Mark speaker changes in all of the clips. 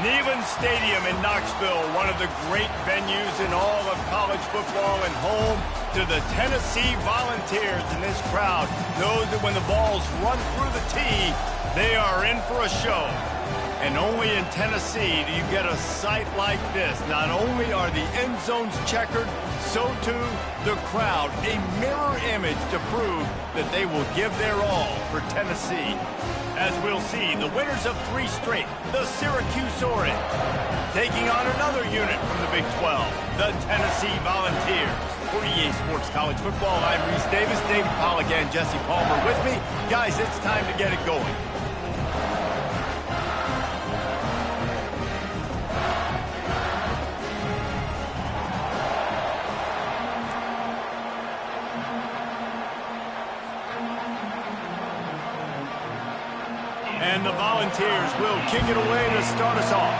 Speaker 1: Neyland Stadium in Knoxville, one of the great venues in all of college football and home to the Tennessee Volunteers. And this crowd knows that when the balls run through the tee, they are in for a show. And only in Tennessee do you get a sight like this. Not only are the end zones checkered, so too the crowd, a mirror image to prove that they will give their all for Tennessee. As we'll see, the winners of 3 straight, the Syracuse Orange, taking on another unit from the Big 12, the Tennessee Volunteers. For EA Sports College Football, I'm Reese Davis, David Pollack, and Jesse Palmer with me. Guys, it's time to get it going. And the Volunteers will kick it away to start us off.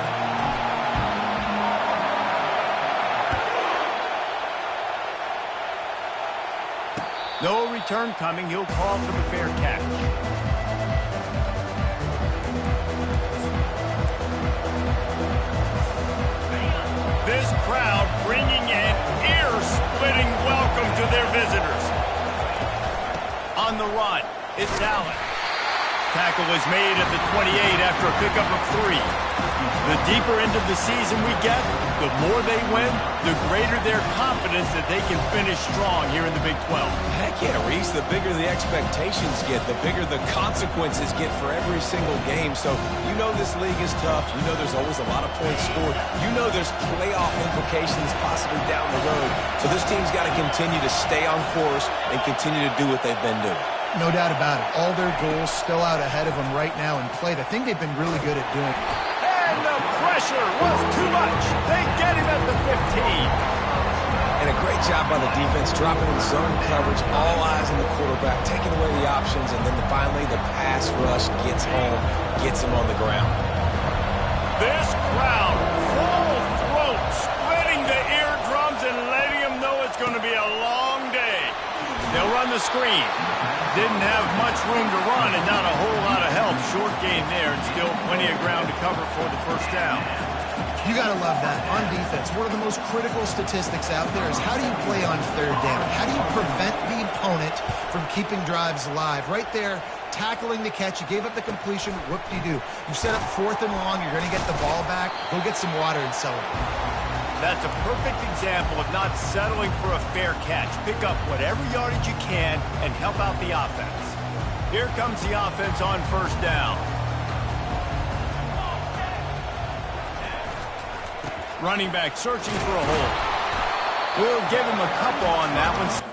Speaker 1: No return coming. He'll call for the fair catch. This crowd bringing an ear-splitting welcome to their visitors. On the run, it's Allen. Tackle is made at the 28 after a pickup of 3. The deeper into the season we get, the more they win, the greater their confidence that they can finish strong here in the Big 12.
Speaker 2: Heck yeah, Reese. The bigger the expectations get, the bigger the consequences get for every single game. So you know this league is tough. You know there's always a lot of points scored. You know there's playoff implications possibly down the road. So this team's got to continue to stay on course and continue to do what they've been doing.
Speaker 3: No doubt about it. All their goals still out ahead of them right now in play. I think they've been really good at doing it.
Speaker 1: And the pressure was too much. They get him at the 15.
Speaker 2: And a great job by the defense, dropping in zone coverage, all eyes on the quarterback, taking away the options, and then finally the pass rush gets home, gets him on the ground.
Speaker 1: This crowd, full throat, splitting the eardrums and letting them know it's going to be a long day. They'll run the screen. Didn't have much room to run and not a whole lot of help. Short gain there and still plenty of ground to cover for the first down.
Speaker 3: You got to love that. On defense, one of the most critical statistics out there is how do you play on 3rd down? How do you prevent the opponent from keeping drives alive? Right there, tackling the catch. You gave up the completion. What do? You set up 4th and long. You're going to get the ball back. Go get some water and celebrate.
Speaker 1: That's a perfect example of not settling for a fair catch. Pick up whatever yardage you can and help out the offense. Here comes the offense on 1st down. Running back searching for a hole. We'll give him a couple on that one.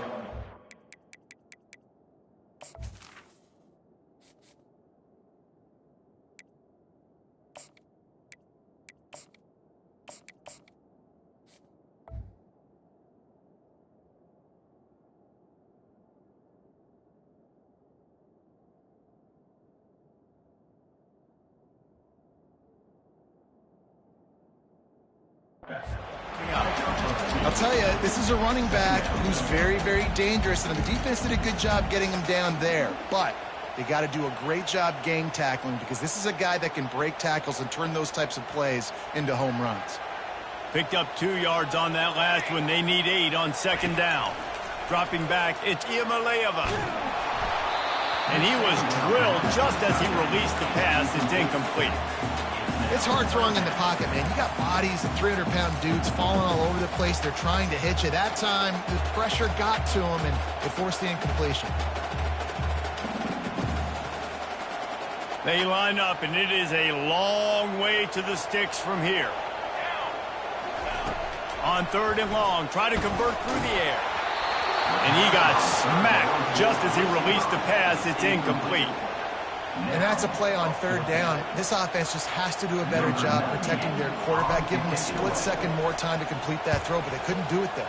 Speaker 3: I'll tell you, this is a running back who's very, very dangerous, and the defense did a good job getting him down there. But they got to do a great job gang tackling because this is a guy that can break tackles and turn those types of plays into home runs.
Speaker 1: Picked up 2 yards on that last one. They need 8 on 2nd down. Dropping back, it's Iamaleava. And he was drilled just as he released the pass. It's incomplete.
Speaker 3: It's hard throwing in the pocket, man. You got bodies and 300-pound dudes falling all over the place. They're trying to hit you. That time, the pressure got to him, and it forced the incompletion.
Speaker 1: They line up, and it is a long way to the sticks from here. On 3rd and long, try to convert through the air. And he got smacked just as he released the pass. It's incomplete.
Speaker 3: And that's a play on 3rd down. This offense just has to do a better job protecting their quarterback. Give them a split second more time to complete that throw, but they couldn't do it there.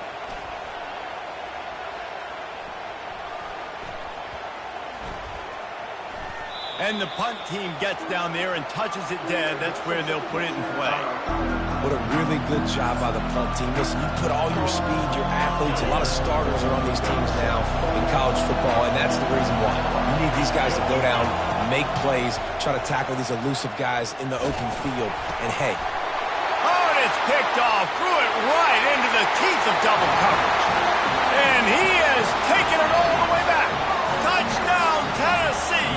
Speaker 1: And the punt team gets down there and touches it dead. That's where they'll put it in play.
Speaker 2: What a really good job by the punt team. Listen, you put all your speed, your athletes, a lot of starters are on these teams now in college football, and that's the reason why. You need these guys to go down, make plays, try to tackle these elusive guys in the open field. And hey.
Speaker 1: Oh, and it's picked off. Threw it right into the teeth of double coverage. And he has taken it all the way back. Touchdown, Tennessee.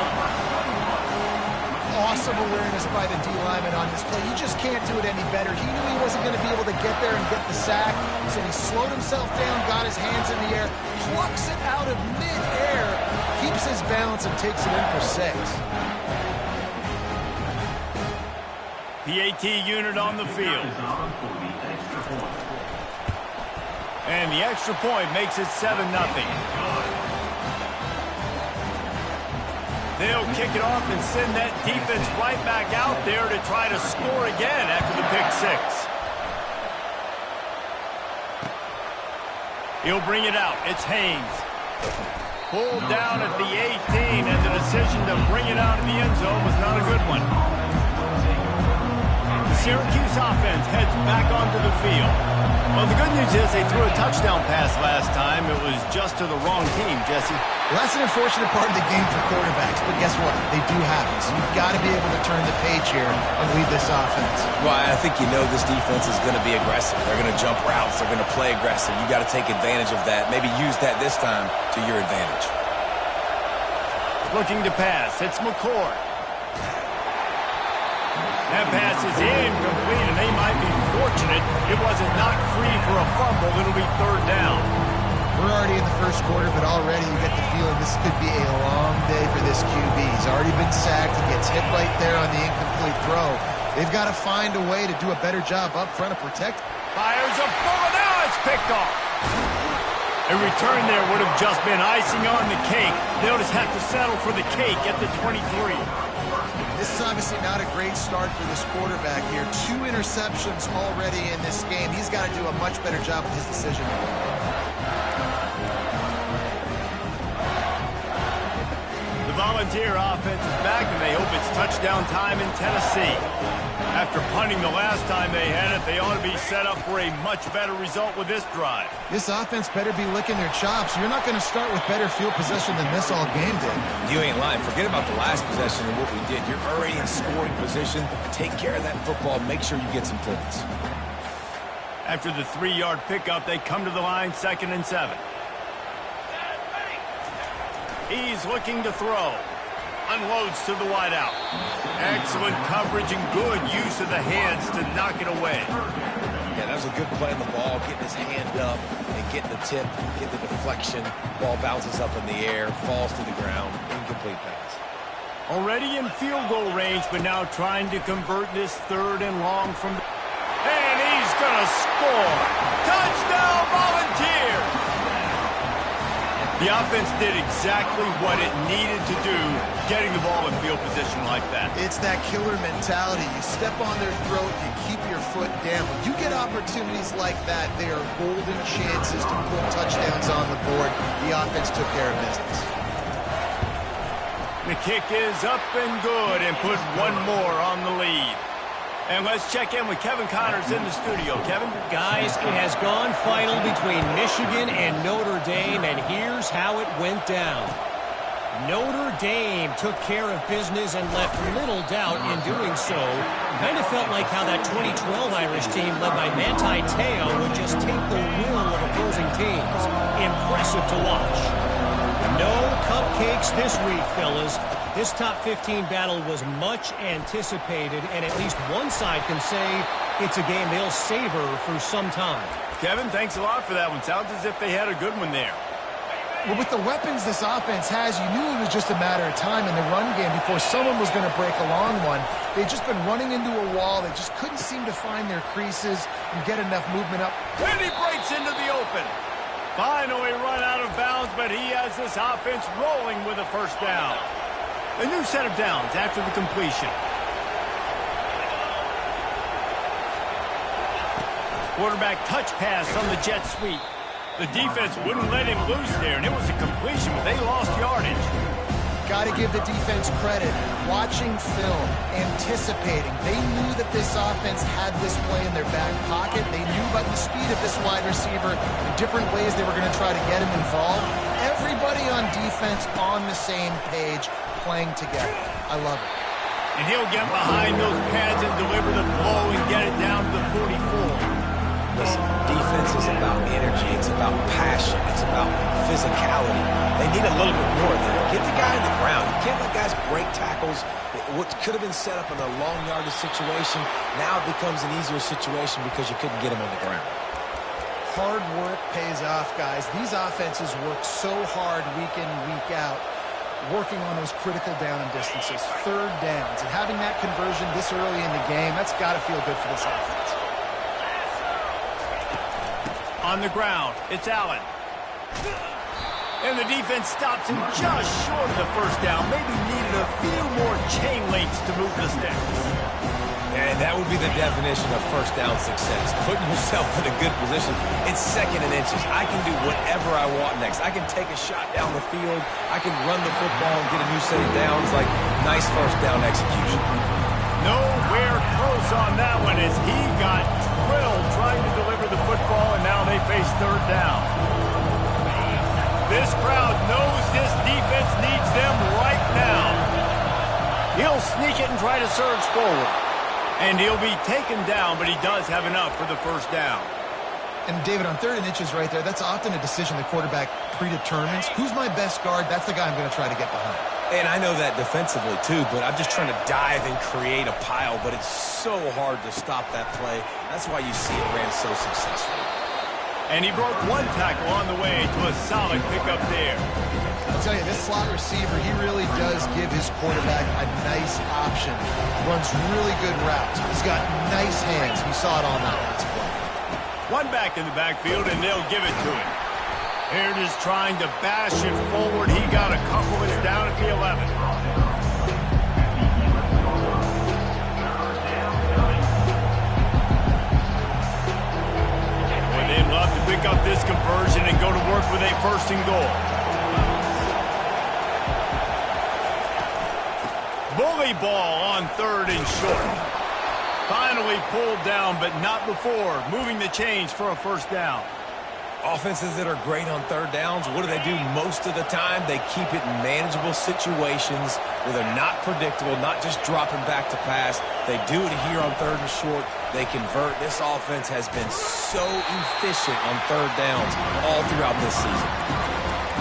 Speaker 3: Awesome awareness by the D-lineman on this play. You just can't do it any better. He knew he wasn't going to be able to get there and get the sack, so he slowed himself down, got his hands in the air, plucks it out of mid-air, keeps his balance, and takes it in for 6.
Speaker 1: PAT unit on the field. And the extra point makes it 7-0. They'll kick it off and send that defense right back out there to try to score again after the pick 6. He'll bring it out. It's Haynes. Pulled down at the 18, and the decision to bring it out of the end zone was not a good one. The Syracuse offense heads back onto the field. Well, the good news is they threw a touchdown pass last time. It was just to the wrong team, Jesse.
Speaker 3: Well, that's an unfortunate part of the game for quarterbacks, but guess what? They do happen, so you've got to be able to turn the page here and lead this offense.
Speaker 2: Well, I think you know this defense is going to be aggressive. They're going to jump routes. They're going to play aggressive. You got to take advantage of that. Maybe use that this time to your advantage.
Speaker 1: Looking to pass. It's McCord. That pass is incomplete, and they might be fortunate it wasn't knocked free for a fumble. It'll be 3rd down.
Speaker 3: We're already in the first quarter, but already you get the feeling this could be a long day for this QB. He's already been sacked. He gets hit right there on the incomplete throw. They've got to find a way to do a better job up front of protect.
Speaker 1: Fires a bullet. Now it's picked off. A return there would have just been icing on the cake. They'll just have to settle for the cake at the 23.
Speaker 3: This is obviously not a great start for this quarterback here. 2 interceptions already in this game. He's got to do a much better job with his decision.
Speaker 1: The Volunteer offense is back, and they hope it's touchdown time in Tennessee. After punting the last time they had it, they ought to be set up for a much better result with this drive.
Speaker 3: This offense better be licking their chops. You're not going to start with better field possession than this all game did.
Speaker 2: You ain't lying. Forget about the last possession and what we did. You're already in scoring position. Take care of that football. Make sure you get some points.
Speaker 1: After the 3-yard pickup, they come to the line 2nd and 7. He's looking to throw. Unloads to the wideout. Excellent coverage and good use of the hands to knock it away.
Speaker 2: Yeah, that was a good play on the ball, getting his hand up and getting the tip, getting the deflection. Ball bounces up in the air, falls to the ground. Incomplete pass.
Speaker 1: Already in field goal range, but now trying to convert this 3rd and long from the... And he's going to score. Touchdown, Volunteers! The offense did exactly what it needed to do, getting the ball in field position like that.
Speaker 3: It's that killer mentality. You step on their throat, you keep your foot down. When you get opportunities like that, they are golden chances to put touchdowns on the board. The offense took care of business.
Speaker 1: The kick is up and good, and put one more on the lead. And let's check in with Kevin Connors in the studio. Kevin?
Speaker 4: Guys, it has gone final between Michigan and Notre Dame, and here's how it went down. Notre Dame took care of business and left little doubt in doing so. Kind of felt like how that 2012 Irish team led by Manti Te'o would just take the will of opposing teams. Impressive to watch. No cupcakes this week, fellas. This top 15 battle was much anticipated, and at least one side can say it's a game they'll savor for some time.
Speaker 1: Kevin, thanks a lot for that one. Sounds as if they had a good one there.
Speaker 3: Well, with the weapons this offense has, you knew it was just a matter of time in the run game before someone was going to break a long one. They'd just been running into a wall. They just couldn't seem to find their creases and get enough movement up.
Speaker 1: And he breaks into the open. Finally run out of bounds, but he has this offense rolling with a 1st down. A new set of downs after the completion. Quarterback touch pass on the jet sweep. The defense wouldn't let him loose there, and it was a completion, but they lost yardage.
Speaker 3: got to give the defense credit. Watching film, anticipating. They knew that this offense had this play in their back pocket. They knew about the speed of this wide receiver, the different ways they were going to try to get him involved. Everybody on defense on the same page, playing together. I love it.
Speaker 1: And he'll get behind those pads and deliver the blow and get it down to the 44.
Speaker 2: Listen, defense is about energy. It's about passion. It's about physicality. They need a little bit more of that. Get the guy in the ground. You can't let guys break tackles. What could have been set up in a long yardage situation, now it becomes an easier situation because you couldn't get him on the ground.
Speaker 3: Hard work pays off, guys. These offenses work so hard week in, week out, working on those critical down and distances, third downs. And having that conversion this early in the game, that's got to feel good for this offense.
Speaker 1: On the ground, it's Allen. And the defense stops him just short of the first down. Maybe needed a few more chain links to move the sticks.
Speaker 2: And that would be the definition of first down success. Putting yourself in a good position. It's second and inches. I can do whatever I want next. I can take a shot down the field. I can run the football and get a new set of downs. Like, nice first down execution.
Speaker 1: Nowhere close on that one as he got drilled trying to deliver the football, and now they face third down. This crowd knows this defense needs them right now. He'll sneak it and try to surge forward. And he'll be taken down, but he does have enough for the first down.
Speaker 3: And, David, on third and inches right there, that's often a decision the quarterback predetermines. Who's my best guard? That's the guy I'm going to try to get behind.
Speaker 2: And I know that defensively, too, but I'm just trying to dive and create a pile, but it's so hard to stop that play. That's why you see it ran so successfully.
Speaker 1: And he broke one tackle on the way to a solid pickup there.
Speaker 3: I'll tell you, this slot receiver, he really does give his quarterback a nice option. Runs really good routes. He's got nice hands. You saw it on that last play.
Speaker 1: One back in the backfield, and they'll give it to him. Here it is trying to bash it forward. He got a couple. It's down at the 11. Boy, they'd love to pick up this conversion and go to work with a first and goal. Bully ball on third and short. Finally pulled down, but not before moving the chains for a first down.
Speaker 2: Offenses that are great on third downs, what do they do most of the time? They keep it in manageable situations where they're not predictable, not just dropping back to pass. They do it here on third and short. They convert. This offense has been so efficient on third downs all throughout this season.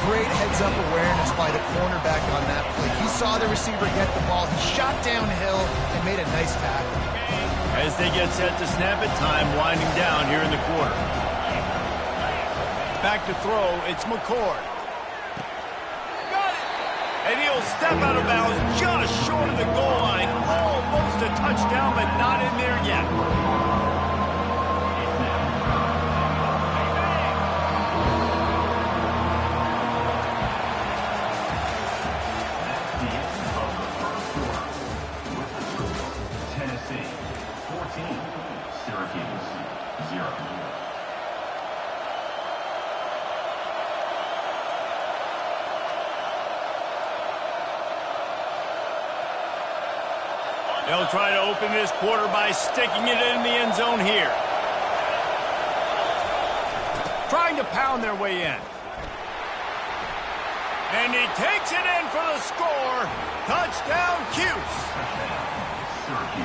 Speaker 3: Great heads-up awareness by the cornerback on that play. He saw the receiver get the ball. He shot downhill and made a nice tackle.
Speaker 1: As they get set to snap it, time winding down here in the quarter. Back to throw, it's McCord. Got it! And he'll step out of bounds just short of the goal line. Almost a touchdown, but not in there yet. They'll try to open this quarter by sticking it in the end zone here. Trying to pound their way in. And he takes it in for the score. Touchdown, Cuse.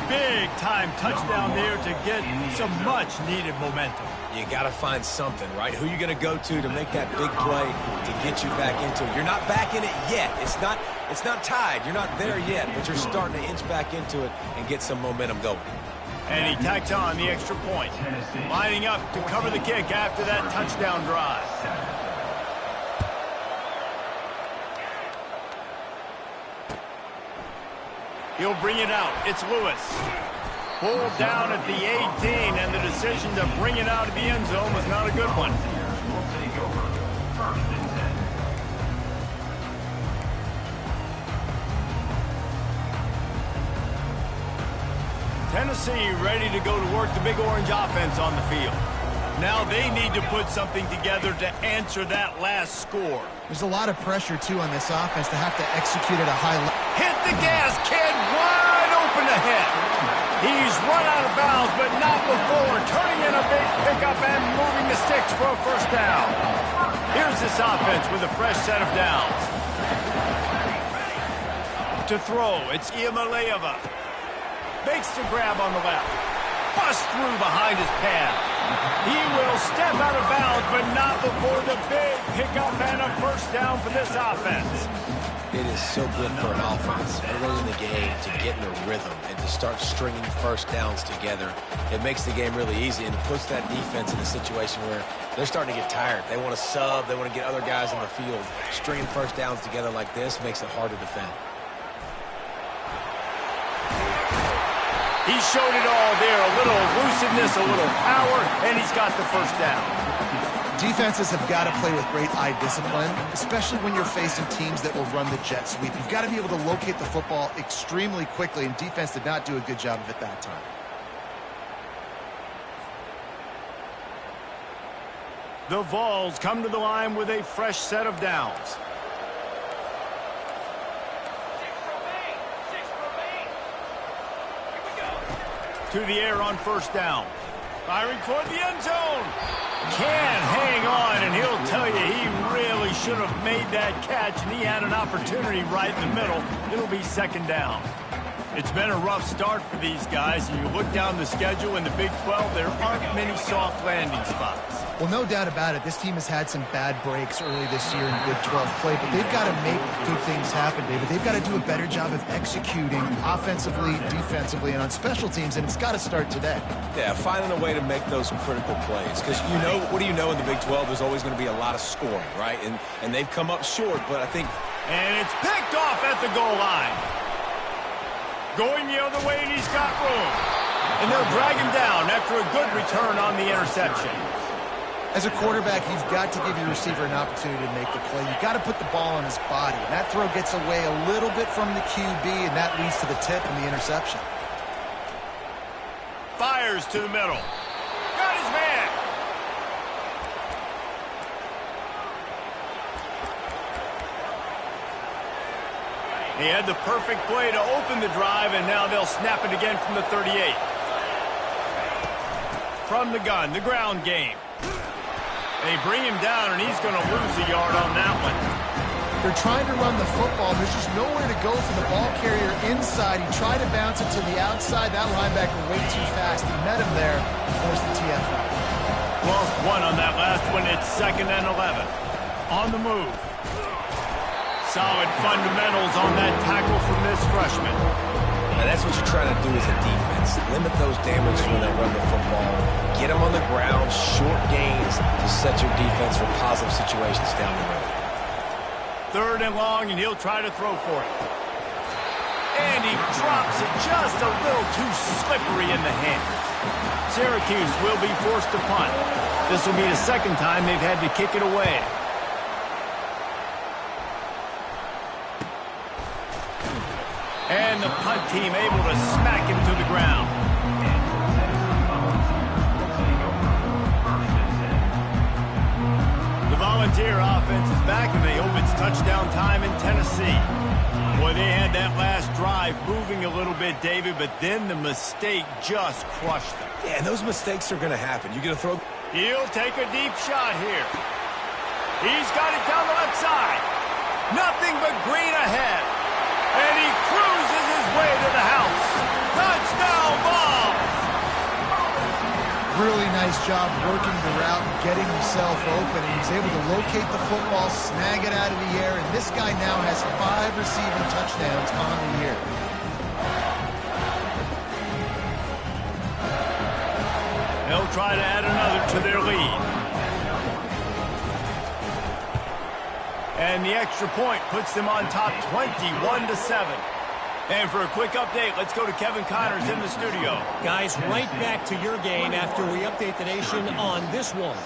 Speaker 1: Big-time touchdown there to get some much-needed momentum.
Speaker 2: You got to find something, right? Who you going to go to make that big play to get you back into it? You're not back in it yet. It's not tied. You're not there yet, but you're starting to inch back into it and get some momentum going.
Speaker 1: And he tacks on the extra point. Lining up to cover the kick after that touchdown drive. He'll bring it out. It's Lewis. Pulled down at the 18, and the decision to bring it out of the end zone was not a good one. Tennessee ready to go to work the Big Orange offense on the field. Now they need to put something together to answer that last score.
Speaker 3: There's a lot of pressure, too, on this offense to have to execute at a high level.
Speaker 1: Hit the gas, kid, wide open ahead. He's run out of bounds, but not before turning in a big pickup and moving the sticks for a first down. Here's this offense with a fresh set of downs. To throw, it's Iamaleava. Makes the grab on the left. Bust through behind his pad. He will step out of bounds, but not before the big pickup and a first down for this offense.
Speaker 2: It is so good for an offense early in the game to get in a rhythm and to start stringing first downs together. It makes the game really easy, and it puts that defense in a situation where they're starting to get tired. They want to sub. They want to get other guys on the field. Stringing first downs together like this makes it hard to defend.
Speaker 1: He showed it all there, a little elusiveness, a little power, and he's got the first down.
Speaker 3: Defenses have got to play with great eye discipline, especially when you're facing teams that will run the jet sweep. You've got to be able to locate the football extremely quickly, and defense did not do a good job of it that time.
Speaker 1: The Vols come to the line with a fresh set of downs. To the air on first down. Firing toward the end zone. Can hang on, and he'll tell you he really should have made that catch, and he had an opportunity right in the middle. It'll be second down. It's been a rough start for these guys. You look down the schedule in the Big 12, there aren't many soft landing spots.
Speaker 3: Well, no doubt about it. This team has had some bad breaks early this year in Big 12 play, but they've got to make good things happen, David. They've got to do a better job of executing offensively, defensively, and on special teams, and it's got to start today.
Speaker 2: Yeah, finding a way to make those critical plays. Because, you know, what do you know in the Big 12? There's always going to be a lot of scoring, right? And they've come up short, but I think...
Speaker 1: And it's picked off at the goal line. Going the other way, and he's got room. And they'll drag him down after a good return on the interception.
Speaker 3: As a quarterback, you've got to give your receiver an opportunity to make the play. You've got to put the ball on his body. And that throw gets away a little bit from the QB, and that leads to the tip and the interception.
Speaker 1: Fires to the middle. Got his man. He had the perfect play to open the drive, and now they'll snap it again from the 38. From the gun, the ground game. They bring him down, and he's going to lose a yard on that one.
Speaker 3: They're trying to run the football. There's just nowhere to go for the ball carrier inside. He tried to bounce it to the outside. That linebacker way too fast. He met him there and forced the TFL.
Speaker 1: Lost one on that last one. It's 2nd and 11. On the move. Solid fundamentals on that tackle from this freshman.
Speaker 2: And that's what you're trying to do as a defense. Limit those damages when they run the football. Get them on the ground, short gains to set your defense for positive situations down the road.
Speaker 1: 3rd and long, and he'll try to throw for it. And he drops it just a little too slippery in the hands. Syracuse will be forced to punt. This will be the 2nd time they've had to kick it away. And the punt team able to smack him to the ground. The Volunteer offense is back, and they hope it's touchdown time in Tennessee. Boy, they had that last drive moving a little bit, David, but then the mistake just crushed them.
Speaker 2: Yeah, and those mistakes are going to happen. You're going to throw...
Speaker 1: He'll take a deep shot here. He's got it down the left side. Nothing but green ahead. And he cruises his way to the house. Touchdown Vols!
Speaker 3: Really nice job working the route and getting himself open. He was able to locate the football, snag it out of the air, and this guy now has 5 receiving touchdowns on the year.
Speaker 1: They'll try to add another to their lead. And the extra point puts them on top 21-7. And for a quick update, let's go to Kevin Connors in the studio.
Speaker 4: Guys, right back to your game after we update the nation on this one.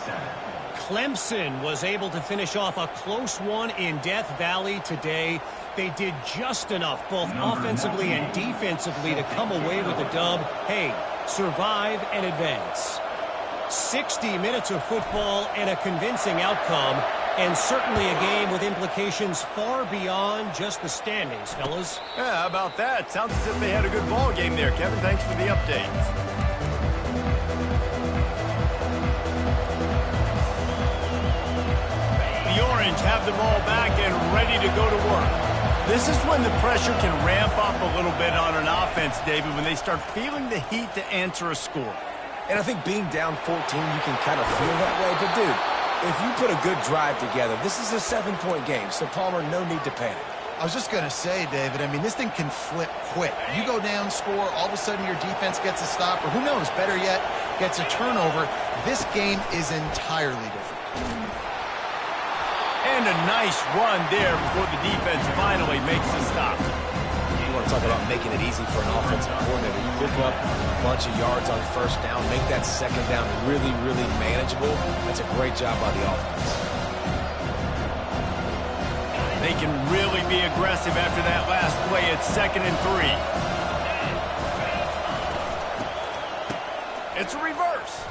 Speaker 4: Clemson was able to finish off a close one in Death Valley today. They did just enough, both offensively and defensively, to come away with a dub. Hey, survive and advance. 60 minutes of football and a convincing outcome. And certainly a game with implications far beyond just the standings, fellas.
Speaker 1: Yeah, how about that? Sounds as if they had a good ball game there, Kevin. Thanks for the update. The Orange have the ball back and ready to go to work. This is when the pressure can ramp up a little bit on an offense, David, when they start feeling the heat to answer a score.
Speaker 2: And I think being down 14, you can kind of feel that way. But, dude, if you put a good drive together, this is a 7-point game, so Palmer, no need to panic.
Speaker 3: I was just going to say, David, I mean, this thing can flip quick. You go down, score, all of a sudden your defense gets a stop, or who knows, better yet, gets a turnover. This game is entirely different.
Speaker 1: And a nice run there before the defense finally makes the stop.
Speaker 2: You want to talk about making it easy for an offensive coordinator. You pick up a bunch of yards on first down, make that second down really, really manageable. That's a great job by the offense.
Speaker 1: They can really be aggressive after that last play. It's 2nd and 3. It's a reverse.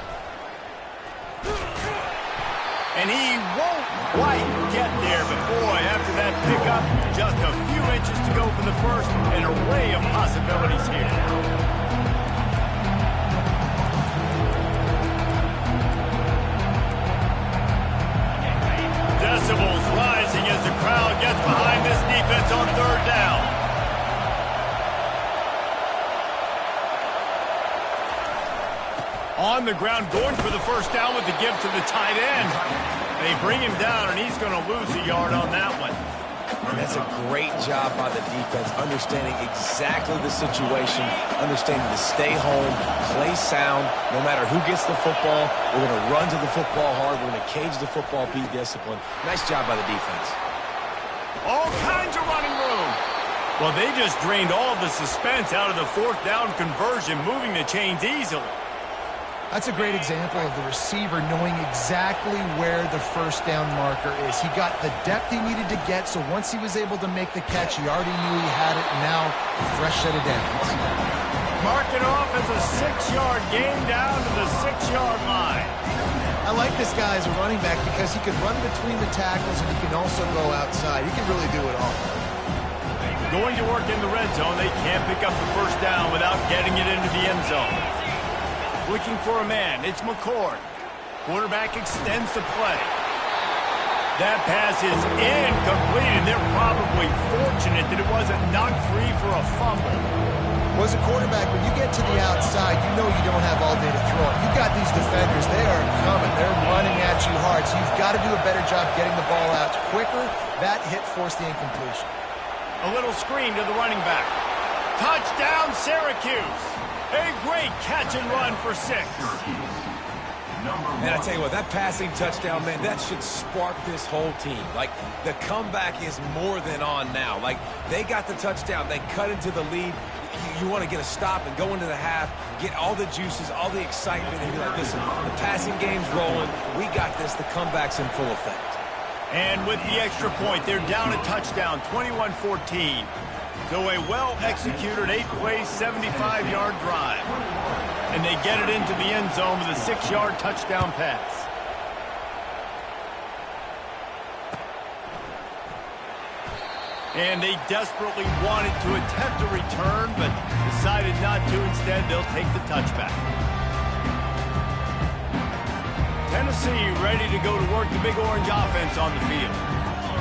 Speaker 1: And he won't quite get there, but boy, after that pickup, just a few inches to go for the first, an array of possibilities here. Decibels rising as the crowd gets behind this defense on 3rd down. On the ground, going for the first down with the give to the tight end. They bring him down, and he's going to lose a yard on that one.
Speaker 2: And that's a great job by the defense, understanding exactly the situation, understanding to stay home, play sound, no matter who gets the football. We're going to run to the football hard. We're going to cage the football, be disciplined. Nice job by the defense.
Speaker 1: All kinds of running room. Well, they just drained all the suspense out of the 4th down conversion, moving the chains easily.
Speaker 3: That's a great example of the receiver knowing exactly where the first down marker is. He got the depth he needed to get, so once he was able to make the catch, he already knew he had it, and now a fresh set of downs.
Speaker 1: Mark it off as a 6-yard gain down to the 6-yard line.
Speaker 3: I like this guy as a running back because he can run between the tackles and he can also go outside. He can really do it all.
Speaker 1: Going to work in the red zone, they can't pick up the first down without getting it into the end zone. Looking for a man, it's McCord. Quarterback extends the play. That pass is incomplete, and they're probably fortunate that it wasn't knocked free for a fumble.
Speaker 3: Well, as a quarterback, when you get to the outside, you know you don't have all day to throw it. You've got these defenders, they are coming. They're running at you hard, so you've got to do a better job getting the ball out quicker. That hit forced the incompletion.
Speaker 1: A little screen to the running back. Touchdown, Syracuse. A great catch and run for 6.
Speaker 2: Man, I tell you what, that passing touchdown, man, that should spark this whole team. Like, the comeback is more than on now. Like, they got the touchdown. They cut into the lead. You want to get a stop and go into the half, get all the juices, all the excitement, and be like, listen, the passing game's rolling. We got this. The comeback's in full effect.
Speaker 1: And with the extra point, they're down a touchdown, 21-14. So a well-executed 8-play, 75-yard drive. And they get it into the end zone with a 6-yard touchdown pass. And they desperately wanted to attempt a return, but decided not to. Instead, they'll take the touchback. Tennessee ready to go to work the Big Orange offense on the field.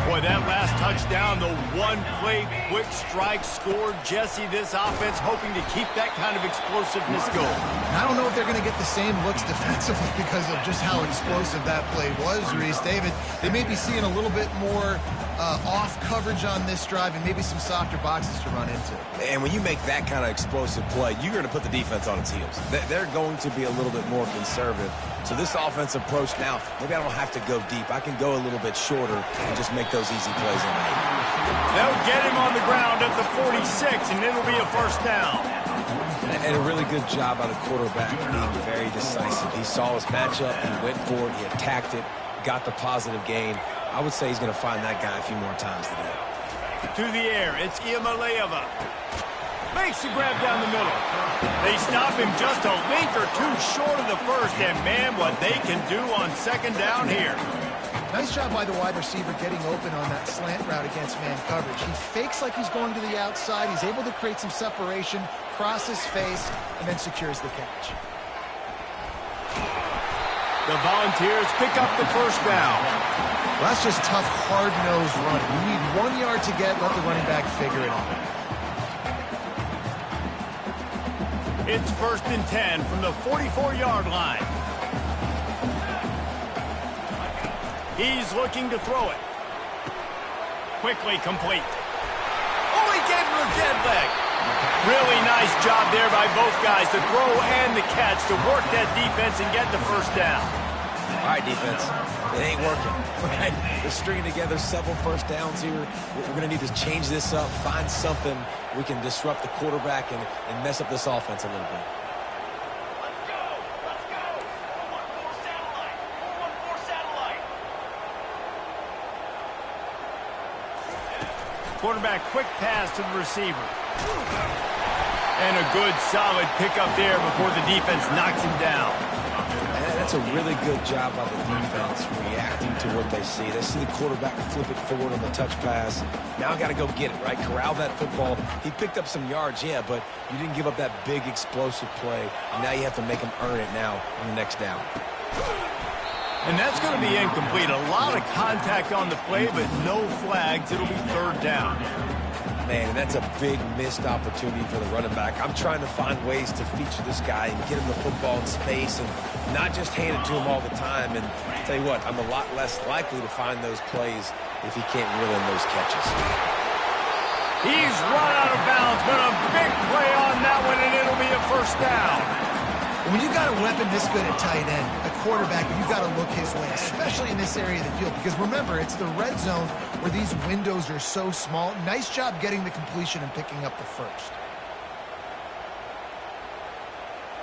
Speaker 1: Boy, that last touchdown, the one-play quick strike scored. Jesse, this offense hoping to keep that kind of explosiveness going.
Speaker 3: I don't know if they're going to get the same looks defensively because of just how explosive that play was, Reese. David, they may be seeing a little bit more off coverage on this drive and maybe some softer boxes to run into.
Speaker 2: And when you make that kind of explosive play, you're going to put the defense on its heels. They're going to be a little bit more conservative. So this offensive approach now, maybe I don't have to go deep. I can go a little bit shorter and just make those easy plays in there.
Speaker 1: They'll get him on the ground at the 46, and it'll be a first down.
Speaker 2: And a really good job by the quarterback being very decisive. He saw his matchup, he went for it, he attacked it, got the positive gain. I would say he's going to find that guy a few more times today.
Speaker 1: To the air, it's Iamaleava. Makes the grab down the middle. They stop him just a length or two short of the first, and man, what they can do on second down here.
Speaker 3: Nice job by the wide receiver getting open on that slant route against man coverage. He fakes like he's going to the outside. He's able to create some separation, cross his face, and then secures the catch.
Speaker 1: The Volunteers pick up the first down.
Speaker 3: Well, that's just tough, hard-nosed running. You need 1 yard to get, let the running back figure it out.
Speaker 1: It's 1st and 10 from the 44-yard line. He's looking to throw it. Quickly complete. Oh, he gave him a dead leg. Really nice job there by both guys, the throw and the catch, to work that defense and get the first down.
Speaker 2: All right, defense, it ain't working. Right? They're stringing together several first downs here. We're going to need to change this up, find something we can disrupt the quarterback and mess up this offense a little bit.
Speaker 1: Quarterback quick pass to the receiver. And a good solid pickup there before the defense knocks him down.
Speaker 2: And that's a really good job by the defense, reacting to what they see. They see the quarterback flip it forward on the touch pass. Now I got to go get it, right? Corral that football. He picked up some yards, yeah, but you didn't give up that big explosive play. Now you have to make him earn it now on the next down.
Speaker 1: And that's going to be incomplete. A lot of contact on the play, but no flags. It'll be 3rd down.
Speaker 2: Man, that's a big missed opportunity for the running back. I'm trying to find ways to feature this guy and get him the football in space and not just hand it to him all the time. And I'll tell you what, I'm a lot less likely to find those plays if he can't reel in those catches.
Speaker 1: He's run out of bounds, but a big play on that one, and it'll be a 1st down.
Speaker 3: When you got a weapon this good at tight end, a quarterback, you got to look his way, especially in this area of the field. Because remember, it's the red zone where these windows are so small. Nice job getting the completion and picking up the first.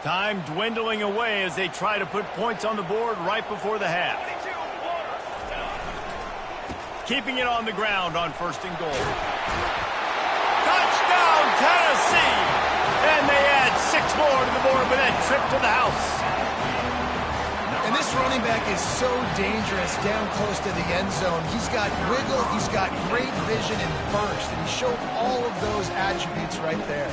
Speaker 1: Time dwindling away as they try to put points on the board right before the half. Keeping it on the ground on 1st and goal. Touchdown, Tennessee! And they add 6 more to the board with that trip to the house.
Speaker 3: And this running back is so dangerous down close to the end zone. He's got wiggle, he's got great vision and burst, and he showed all of those attributes right there.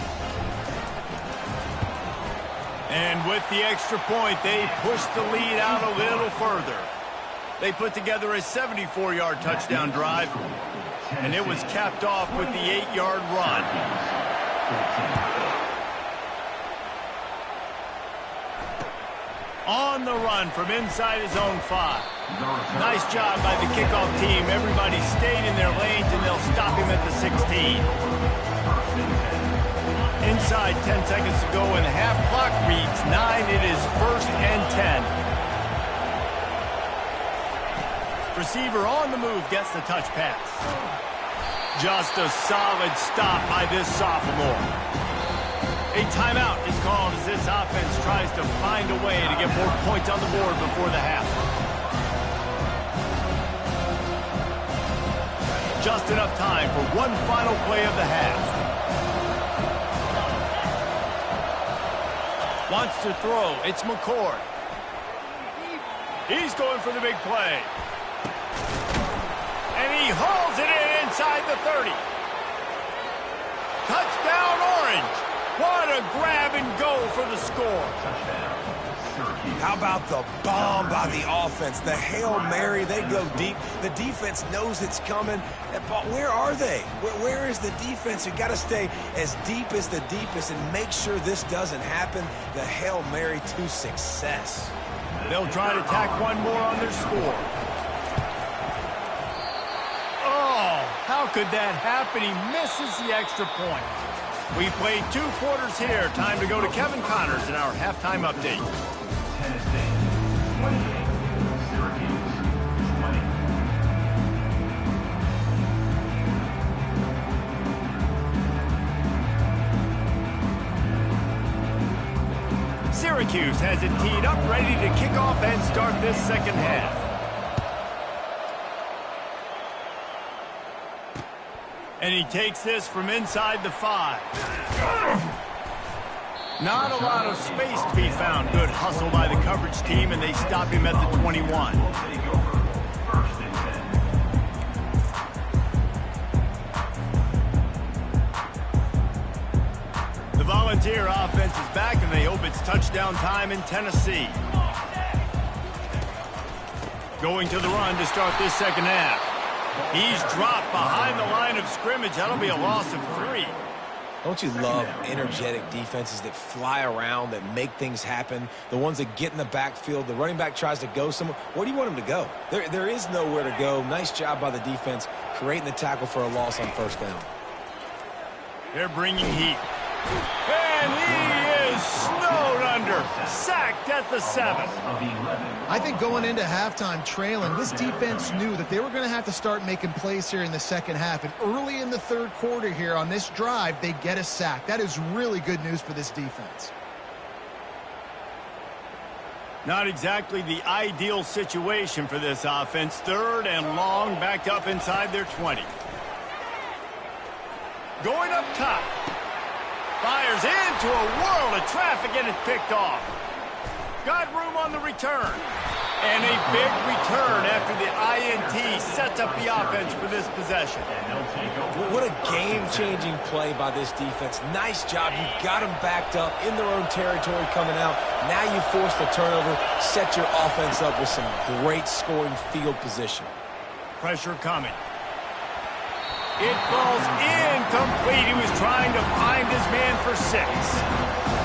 Speaker 1: And with the extra point, they push the lead out a little further. They put together a 74-yard touchdown drive, and it was capped off with the 8-yard run. On the run from inside his own 5. Nice job by the kickoff team. Everybody stayed in their lanes, and they'll stop him at the 16. Inside 10 seconds to go, and the half clock reads 9. It is 1st and 10. Receiver on the move gets the touch pass. Just a solid stop by this sophomore. A timeout is called as this offense tries to find a way to get more points on the board before the half. Just enough time for one final play of the half. Wants to throw. It's McCord. He's going for the big play. And he hauls it in inside the 30. Touchdown, Orange. What a grab and go for the score.
Speaker 2: How about the bomb by the offense? The Hail Mary, they go deep. The defense knows it's coming. Where are they? Where is the defense? You've got to stay as deep as the deepest and make sure this doesn't happen. The Hail Mary to success.
Speaker 1: They'll try to tack one more on their score. Oh, how could that happen? He misses the extra point. We played 2 quarters here. Time to go to Kevin Connors in our halftime update.
Speaker 5: Tennessee 28, Syracuse 20.
Speaker 1: Syracuse has it teed up, ready to kick off and start this second half. And he takes this from inside the 5. Not a lot of space to be found. Good hustle by the coverage team, and they stop him at the 21. Volunteer offense is back, and they hope it's touchdown time in Tennessee. Going to the run to start this second half. He's dropped behind the line of scrimmage. That'll be a loss of 3.
Speaker 2: Don't you love energetic defenses that fly around, that make things happen, the ones that get in the backfield? The running back tries to go somewhere. Where do you want him to go? There is nowhere to go. Nice job by the defense creating the tackle for a loss on first down.
Speaker 1: They're bringing heat. And he is snowed under. Sacked at the 7.
Speaker 3: I think going into halftime trailing, this defense knew that they were going to have to start making plays here in the second half. And early in the third quarter here on this drive, they get a sack. That is really good news for this defense.
Speaker 1: Not exactly the ideal situation for this offense. 3rd and long, backed up inside their 20. Going up top. Fires into a world of traffic, and it's picked off. Got room on the return. And a big return after the INT sets up the offense for this possession.
Speaker 2: What a game-changing play by this defense. Nice job. You got them backed up in their own territory coming out. Now you force the turnover, set your offense up with some great scoring field position.
Speaker 1: Pressure coming. It falls incomplete. He was trying to find his man for 6.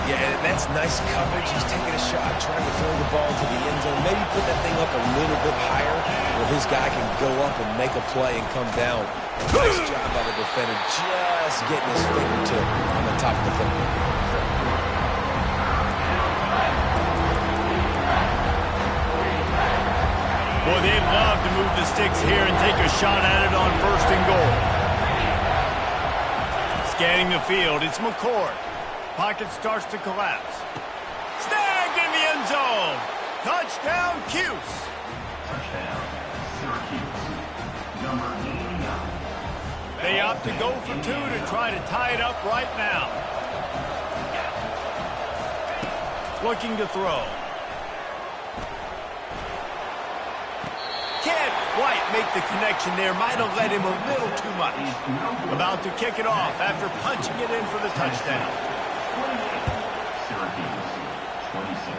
Speaker 2: Yeah, that's nice coverage. He's taking a shot, trying to throw the ball to the end zone. Maybe put that thing up a little bit higher where his guy can go up and make a play and come down. Nice job by the defender, just getting his fingertip on the top of the football.
Speaker 1: Boy, they'd love to move the sticks here and take a shot at it on 1st and goal. Scanning the field, it's McCord. Pocket starts to collapse. Snagged in the end zone. Touchdown, Cuse.
Speaker 5: Touchdown, Syracuse. Number 89.
Speaker 1: They opt to go for 2 to try to tie it up right now. Looking to throw. Can't quite make the connection there. Might have led him a little too much. About to kick it off after punching it in for the touchdown.
Speaker 5: Syracuse, 26.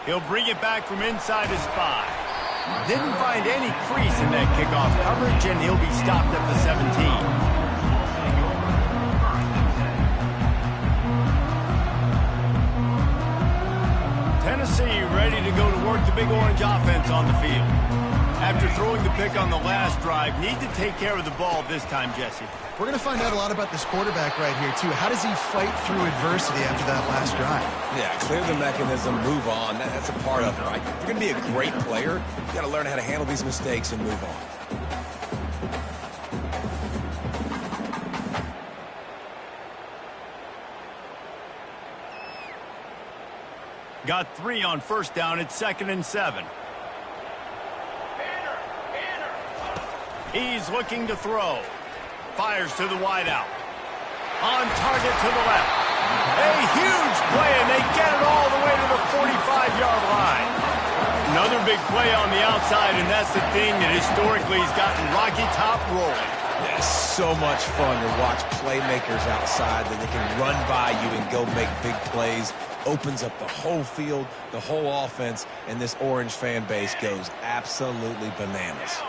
Speaker 1: He'll bring it back from inside his 5. Didn't find any crease in that kickoff coverage, and he'll be stopped at the 17. Tennessee ready to go to work the Big Orange offense on the field. After throwing the pick on the last drive, need to take care of the ball this time, Jesse.
Speaker 3: We're going to find out a lot about this quarterback right here, too. How does he fight through adversity after that last drive?
Speaker 2: Yeah, clear the mechanism, move on. That's a part of it, right? If you're going to be a great player, you got to learn how to handle these mistakes and move on.
Speaker 1: Got 3 on 1st down. It's 2nd and 7. He's looking to throw. Fires to the wideout. On target to the left. A huge play, and they get it all the way to the 45-yard line. Another big play on the outside, and that's the thing that historically has gotten Rocky Top rolling.
Speaker 2: Yeah, so much fun to watch playmakers outside that they can run by you and go make big plays. Opens up the whole field, the whole offense, and this Orange fan base goes absolutely bananas.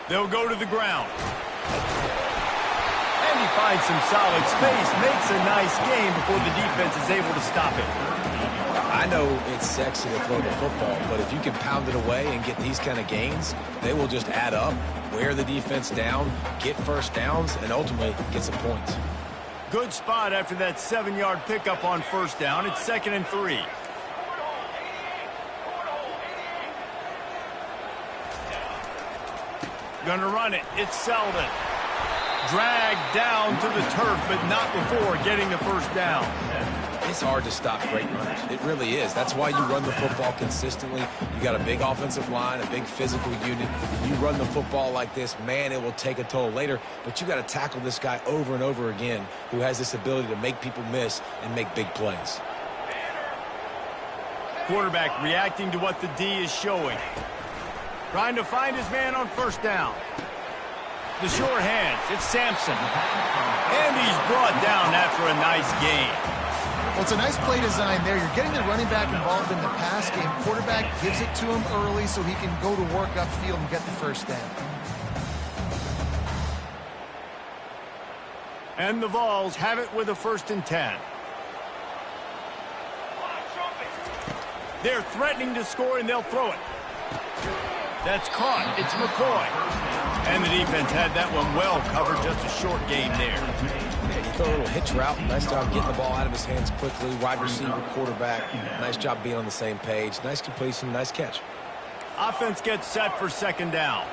Speaker 1: They'll go to the ground. And he finds some solid space, makes a nice game before the defense is able to stop it.
Speaker 2: I know it's sexy to throw the football, but if you can pound it away and get these kind of gains, they will just add up, wear the defense down, get first downs, and ultimately get some points.
Speaker 1: Good spot after that 7-yard pickup on 1st down. It's 2nd and 3. Gonna run it. It's Selden. Dragged down to the turf, but not before getting the 1st down.
Speaker 2: It's hard to stop great runners. It really is. That's why you run the football consistently. You got a big offensive line, a big physical unit. You run the football like this, man, it will take a toll later. But you got to tackle this guy over and over again who has this ability to make people miss and make big plays.
Speaker 1: Quarterback reacting to what the D is showing. Trying to find his man on 1st down. The sure hands. It's Sampson. And he's brought down after a nice game.
Speaker 3: Well, it's a nice play design there. You're getting the running back involved in the pass game. Quarterback gives it to him early so he can go to work upfield and get the first down.
Speaker 1: And the Vols have it with a 1st and 10. They're threatening to score, and they'll throw it. That's caught. It's McCoy. And the defense had that one well covered. Just a short game there.
Speaker 2: Yeah, you throw a little hitch route. Nice job getting the ball out of his hands quickly. Wide receiver, quarterback. Nice job being on the same page. Nice completion, nice catch.
Speaker 1: Offense gets set for 2nd down.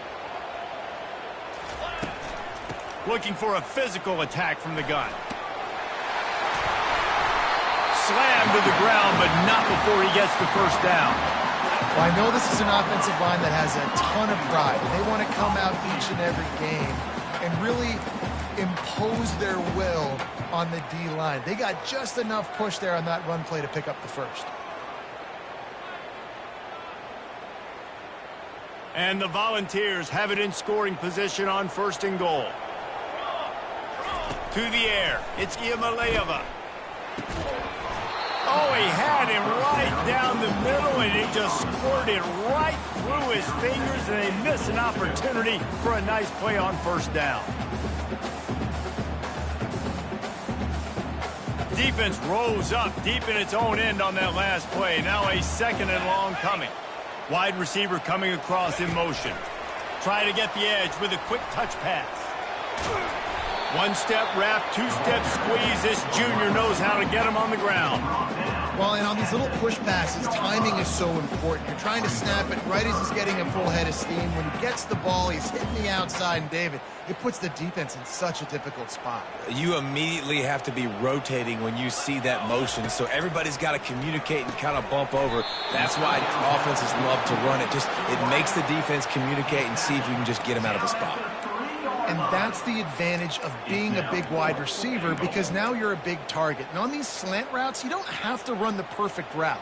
Speaker 1: Looking for a physical attack from the gun. Slammed to the ground, but not before he gets the first down.
Speaker 3: Well, I know this is an offensive line that has a ton of pride. They want to come out each and every game and really impose their will on the D-line. They got just enough push there on that run play to pick up the first.
Speaker 1: And the Volunteers have it in scoring position on 1st and goal. To the air. It's Iamaleava. Oh, he had him right down the middle, and he just squirted right through his fingers, and they miss an opportunity for a nice play on 1st down. Defense rose up deep in its own end on that last play. Now a 2nd and long coming. Wide receiver coming across in motion. Try to get the edge with a quick touch pass. 1-step wrap, 2-step squeeze. This junior knows how to get him on the ground.
Speaker 3: Well, and on these little push passes, timing is so important. You're trying to snap it right as he's getting a full head of steam. When he gets the ball, he's hitting the outside, and David, it puts the defense in such a difficult spot.
Speaker 2: You immediately have to be rotating when you see that motion, so everybody's got to communicate and kind of bump over. That's why offenses love to run it. It makes the defense communicate and see if you can just get him out of the spot.
Speaker 3: And that's the advantage of being a big wide receiver, because now you're a big target. And on these slant routes, you don't have to run the perfect route,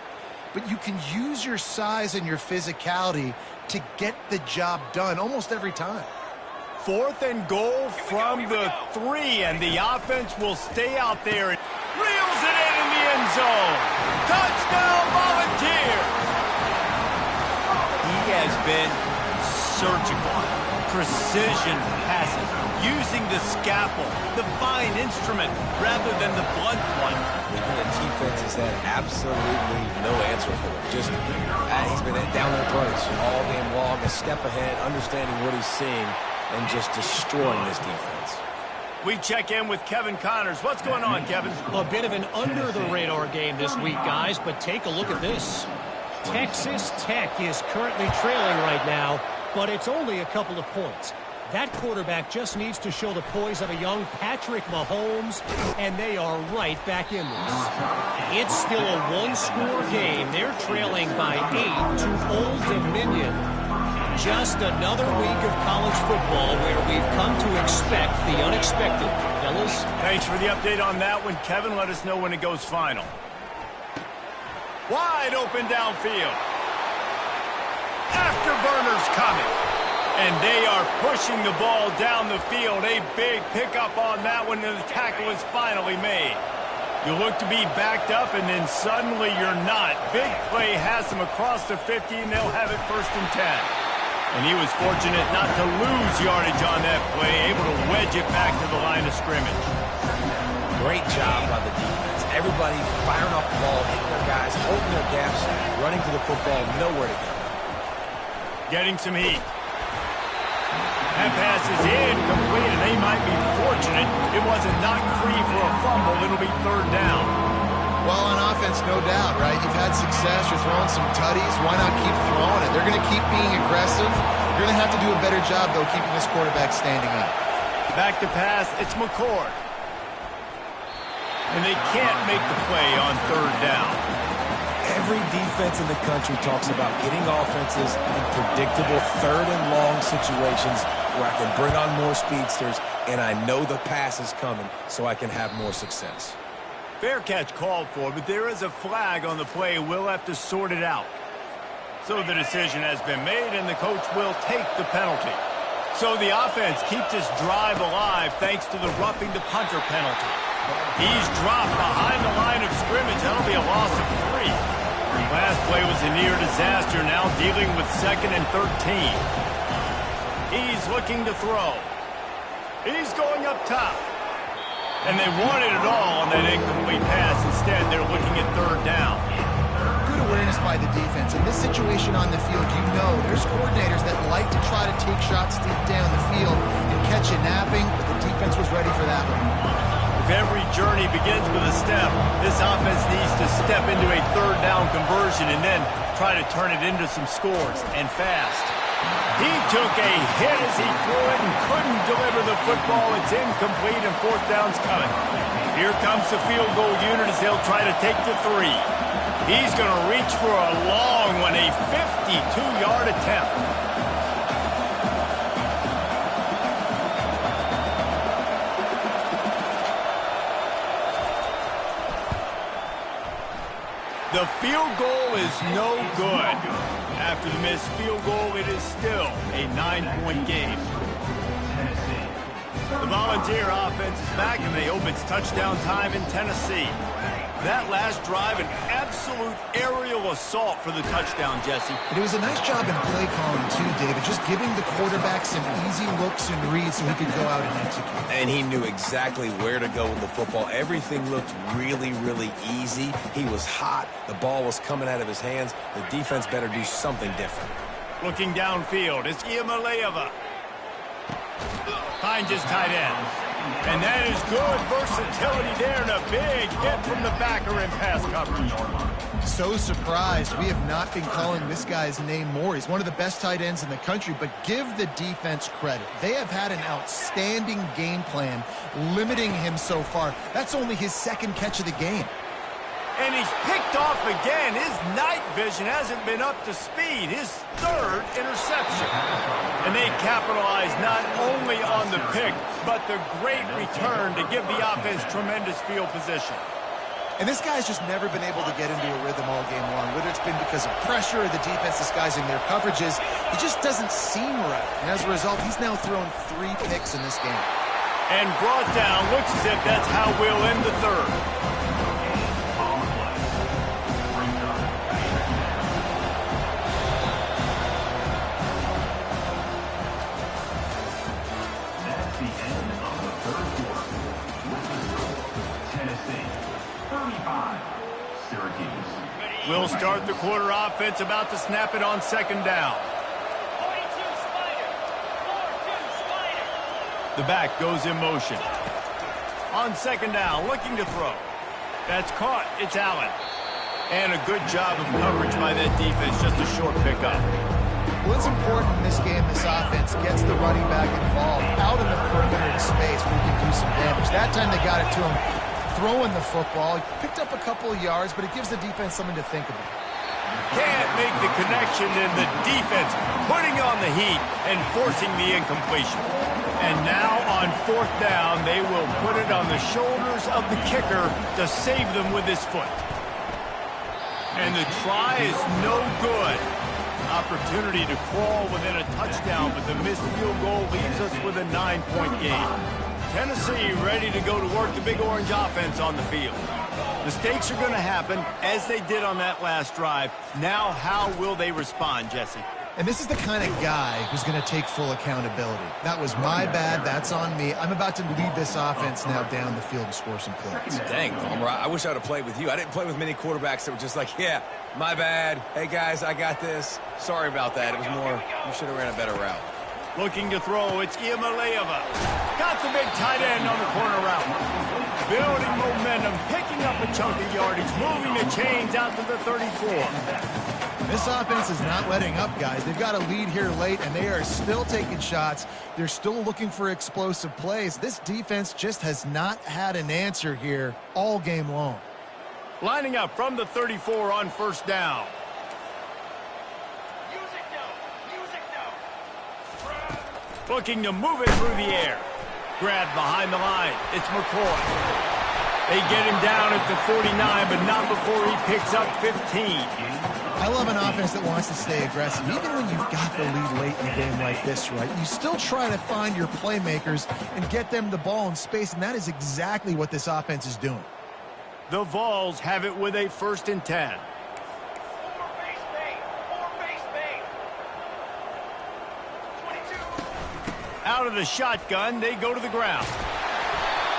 Speaker 3: but you can use your size and your physicality to get the job done almost every time.
Speaker 1: 4th and goal from the 3, and the offense will stay out there and reels it in the end zone. Touchdown, Volunteers! He has been surgical. Precision passes, using the scalpel, the fine instrument, rather than the blunt one.
Speaker 2: And the defense has had absolutely no answer for it. He's been down their throats all game long, a step ahead, understanding what he's seeing, and just destroying this defense.
Speaker 1: We check in with Kevin Connors. What's going on, Kevin?
Speaker 4: A bit of an under-the-radar game this week, guys, but take a look at this. Texas Tech is currently trailing right now, but it's only a couple of points. That quarterback just needs to show the poise of a young Patrick Mahomes, and they are right back in this. It's still a one-score game. They're trailing by 8 to Old Dominion. Just another week of college football where we've come to expect the unexpected. Fellas?
Speaker 1: Thanks for the update on that one, Kevin. Let us know when it goes final. Wide open downfield. Afterburners coming. And they are pushing the ball down the field. A big pickup on that one, and the tackle is finally made. You look to be backed up, and then suddenly you're not. Big play has them across the 50, and they'll have it 1st and 10. And he was fortunate not to lose yardage on that play, able to wedge it back to the line of scrimmage.
Speaker 2: Great job by the defense. Everybody firing off the ball, hitting their guys, holding their gaps, running to the football, nowhere to go.
Speaker 1: Getting some heat. That pass is incomplete, and they might be fortunate it wasn't knocked free for a fumble. It'll be 3rd down.
Speaker 3: Well, on offense, no doubt, right? You've had success. You're throwing some tutties. Why not keep throwing it? They're going to keep being aggressive. You're going to have to do a better job, though, keeping this quarterback standing up.
Speaker 1: Back to pass. It's McCord. And they can't make the play on 3rd down.
Speaker 2: Every defense in the country talks about getting offenses in predictable 3rd and long situations where I can bring on more speedsters, and I know the pass is coming, so I can have more success.
Speaker 1: Fair catch called for, but there is a flag on the play. We'll have to sort it out. So the decision has been made, and the coach will take the penalty. So the offense keeps this drive alive thanks to the roughing the punter penalty. He's dropped behind the line of scrimmage. That'll be a loss of 3. Last play was a near disaster, now dealing with 2nd and 13. He's looking to throw. He's going up top. And they wanted it all on that incomplete pass. Instead, they're looking at 3rd down.
Speaker 3: Good awareness by the defense. In this situation on the field, you know there's coordinators that like to try to take shots deep down the field and catch you napping, but the defense was ready for that one.
Speaker 1: If every journey begins with a step, this offense needs to step into a 3rd down conversion and then try to turn it into some scores, and fast. He took a hit as he threw it and couldn't deliver the football. It's incomplete and 4th down's coming. Here comes the field goal unit as they'll try to take the 3. He's going to reach for a long one, a 52-yard attempt. The field goal is no good. After the missed field goal, it is still a 9-point game. The Volunteer offense is back, and they hope it's touchdown time in Tennessee. That last drive, an absolute aerial assault for the touchdown, Jesse.
Speaker 3: But it was a nice job in play calling, too, David, just giving the quarterback some easy looks and reads so he could go out and execute.
Speaker 2: And he knew exactly where to go with the football. Everything looked really, really easy. He was hot. The ball was coming out of his hands. The defense better do something different.
Speaker 1: Looking downfield, it's Iamaleava. Finds his tight end. And that is good versatility there and a big hit from the backer in pass coverage.
Speaker 3: So surprised. We have not been calling this guy's name more. He's one of the best tight ends in the country, but give the defense credit. They have had an outstanding game plan limiting him so far. That's only his 2nd catch of the game.
Speaker 1: And he's picked off again. His night vision hasn't been up to speed. His 3rd interception. And they capitalize not only on the pick, but the great return to give the offense tremendous field position.
Speaker 3: And this guy's just never been able to get into a rhythm all game long, whether it's been because of pressure or the defense disguising their coverages. He just doesn't seem right. And as a result, he's now thrown 3 picks in this game.
Speaker 1: And brought down. Looks as if that's how we'll end the 3rd. We'll start the quarter offense, about to snap it on 2nd down. The back goes in motion. On 2nd down, looking to throw. That's caught. It's Allen. And a good job of coverage by that defense, just a short pickup.
Speaker 3: Well, it's important in this game, this offense gets the running back involved out in the perimeter in space where he can do some damage. That time they got it to him throwing the football. He picked up a couple of yards, but it gives the defense something to think about.
Speaker 1: Can't make the connection, and the defense putting on the heat and forcing the incompletion. And now on 4th down, they will put it on the shoulders of the kicker to save them with his foot. And the try is no good. Opportunity to crawl within a touchdown, but the missed field goal leaves us with a 9-point game. Tennessee ready to go to work the Big Orange offense on the field. Mistakes are going to happen, as they did on that last drive. Now, how will they respond, Jesse?
Speaker 3: And this is the kind of guy who's going to take full accountability. That was my bad. That's on me. I'm about to lead this offense now down the field and score some points.
Speaker 2: Dang, Palmer, I wish I would have played with you. I didn't play with many quarterbacks that were just like, yeah, my bad. Hey, guys, I got this. Sorry about that. It was more, you should have ran a better route.
Speaker 1: Looking to throw, it's Iamaleava. Got the big tight end on the corner route. Building momentum, picking up a chunk of yardage, moving the chains out to the 34.
Speaker 3: This offense is not letting up, guys. They've got a lead here late, and they are still taking shots. They're still looking for explosive plays. This defense just has not had an answer here all game long.
Speaker 1: Lining up from the 34 on 1st down. Looking to move it through the air. Grabbed behind the line. It's McCoy. They get him down at the 49, but not before he picks up 15.
Speaker 3: I love an offense that wants to stay aggressive. Even when you've got the lead late in a game like this, right, you still try to find your playmakers and get them the ball in space, and that is exactly what this offense is doing.
Speaker 1: The Vols have it with a 1st and 10. Out of the shotgun, they go to the ground.